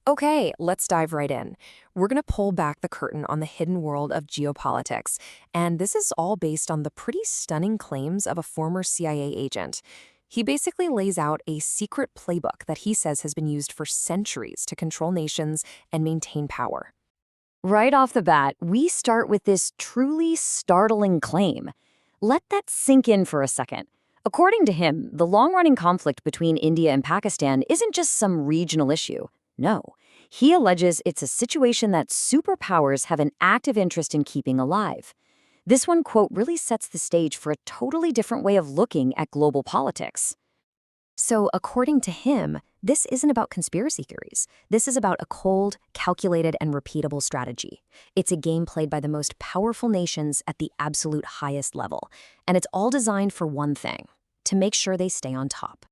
Okay, let's dive right in. We're going to pull back the curtain on the hidden world of geopolitics, and this is all based on the pretty stunning claims of a former CIA agent. He basically lays out a secret playbook that he says has been used for centuries to control nations and maintain power. Right off the bat, we start with this truly startling claim. Let that sink in for a second. According to him, the long-running conflict between India and Pakistan isn't just some regional issue. No, he alleges it's a situation that superpowers have an active interest in keeping alive. This one quote really sets the stage for a totally different way of looking at global politics. So, according to him, this isn't about conspiracy theories. This is about a cold, calculated, and repeatable strategy. It's a game played by the most powerful nations at the absolute highest level. And it's all designed for one thing: to make sure they stay on top.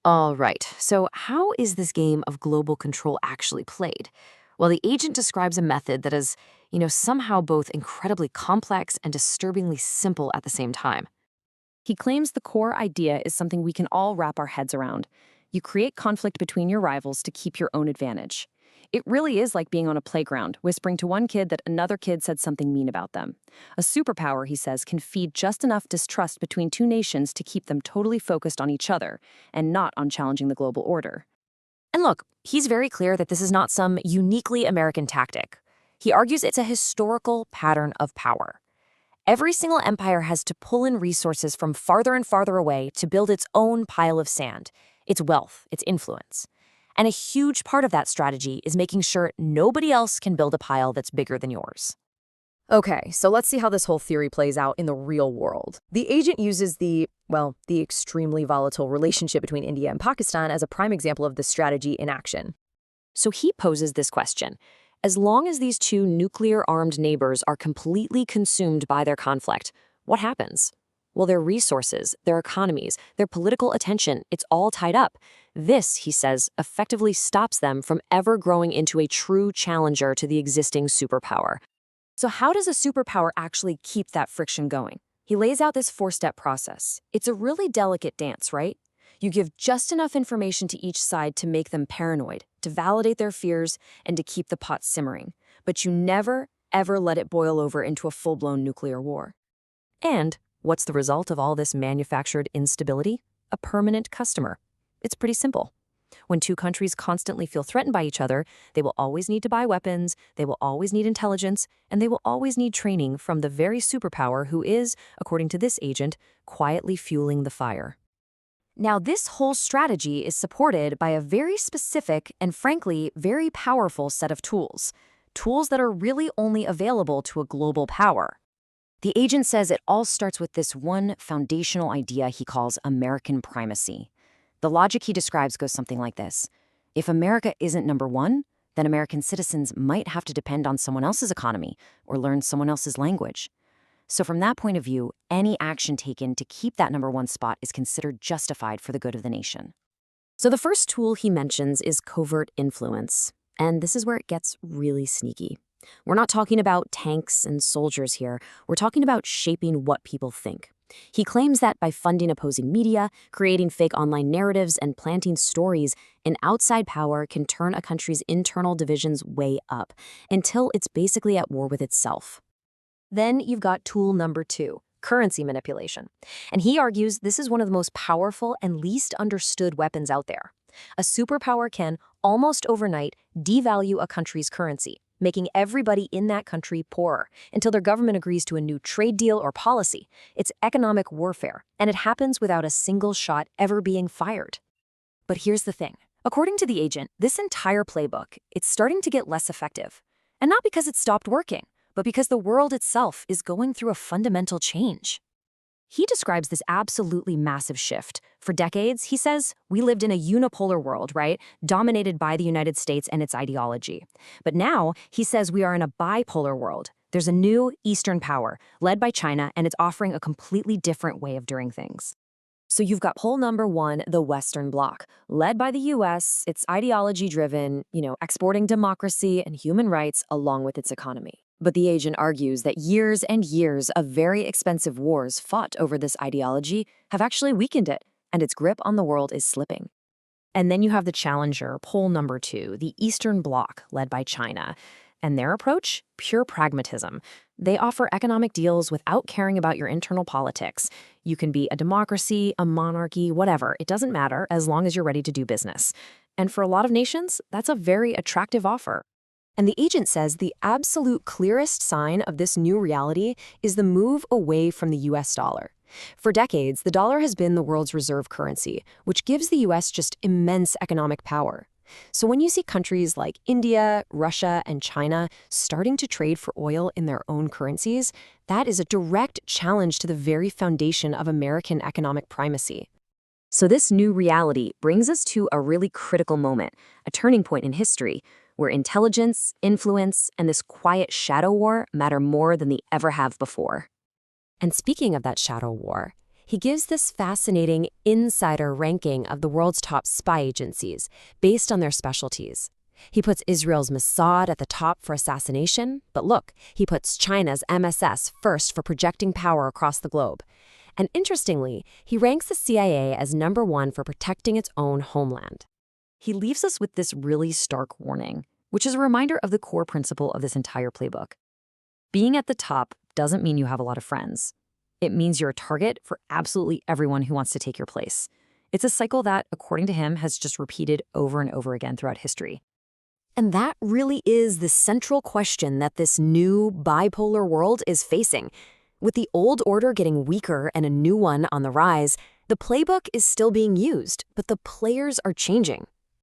All right, so how is this game of global control actually played? Well, the agent describes a method that is, somehow both incredibly complex and disturbingly simple at the same time. He claims the core idea is something we can all wrap our heads around. You create conflict between your rivals to keep your own advantage. It really is like being on a playground, whispering to one kid that another kid said something mean about them. A superpower, he says, can feed just enough distrust between two nations to keep them totally focused on each other and not on challenging the global order. And look, he's very clear that this is not some uniquely American tactic. He argues it's a historical pattern of power. Every single empire has to pull in resources from farther and farther away to build its own pile of sand, its wealth, its influence. And a huge part of that strategy is making sure nobody else can build a pile that's bigger than yours. Okay, so let's see how this whole theory plays out in the real world. The agent uses the extremely volatile relationship between India and Pakistan as a prime example of this strategy in action. So he poses this question: as long as these two nuclear-armed neighbors are completely consumed by their conflict, what happens? Well, their resources, their economies, their political attention, it's all tied up. This, he says, effectively stops them from ever growing into a true challenger to the existing superpower. So how does a superpower actually keep that friction going? He lays out this four-step process. It's a really delicate dance, right? You give just enough information to each side to make them paranoid, to validate their fears, and to keep the pot simmering. But you never, ever let it boil over into a full-blown nuclear war. And what's the result of all this manufactured instability? A permanent customer. It's pretty simple. When two countries constantly feel threatened by each other, they will always need to buy weapons, they will always need intelligence, and they will always need training from the very superpower who is, according to this agent, quietly fueling the fire. Now, this whole strategy is supported by a very specific and, frankly, very powerful set of tools. Tools that are really only available to a global power. The agent says it all starts with this one foundational idea he calls American primacy. The logic he describes goes something like this: if America isn't number one, then American citizens might have to depend on someone else's economy or learn someone else's language. So from that point of view, any action taken to keep that number one spot is considered justified for the good of the nation. So the first tool he mentions is covert influence. And this is where it gets really sneaky. We're not talking about tanks and soldiers here. We're talking about shaping what people think. He claims that by funding opposing media, creating fake online narratives, and planting stories, an outside power can turn a country's internal divisions way up until it's basically at war with itself. Then you've got tool number 2, currency manipulation. And he argues this is one of the most powerful and least understood weapons out there. A superpower can, almost overnight, devalue a country's currency, making everybody in that country poorer until their government agrees to a new trade deal or policy. It's economic warfare, and it happens without a single shot ever being fired. But here's the thing. According to the agent, this entire playbook, it's starting to get less effective. And not because it stopped working, but because the world itself is going through a fundamental change. He describes this absolutely massive shift. For decades, he says, we lived in a unipolar world, right? Dominated by the United States and its ideology. But now, he says we are in a bipolar world. There's a new Eastern power, led by China, and it's offering a completely different way of doing things. So you've got pole number 1, the Western Bloc, led by the US, it's ideology-driven, exporting democracy and human rights along with its economy. But the agent argues that years and years of very expensive wars fought over this ideology have actually weakened it, and its grip on the world is slipping. And then you have the challenger, pole number 2, the Eastern Bloc, led by China. And their approach? Pure pragmatism. They offer economic deals without caring about your internal politics. You can be a democracy, a monarchy, whatever. It doesn't matter as long as you're ready to do business. And for a lot of nations, that's a very attractive offer. And the agent says the absolute clearest sign of this new reality is the move away from the US dollar. For decades, the dollar has been the world's reserve currency, which gives the US just immense economic power. So when you see countries like India, Russia, and China starting to trade for oil in their own currencies, that is a direct challenge to the very foundation of American economic primacy. So this new reality brings us to a really critical moment, a turning point in history, where intelligence, influence, and this quiet shadow war matter more than they ever have before. And speaking of that shadow war, he gives this fascinating insider ranking of the world's top spy agencies based on their specialties. He puts Israel's Mossad at the top for assassination, but look, he puts China's MSS first for projecting power across the globe. And interestingly, he ranks the CIA as number 1 for protecting its own homeland. He leaves us with this really stark warning, which is a reminder of the core principle of this entire playbook. Being at the top doesn't mean you have a lot of friends. It means you're a target for absolutely everyone who wants to take your place. It's a cycle that, according to him, has just repeated over and over again throughout history. And that really is the central question that this new bipolar world is facing. With the old order getting weaker and a new one on the rise, the playbook is still being used, but the players are changing.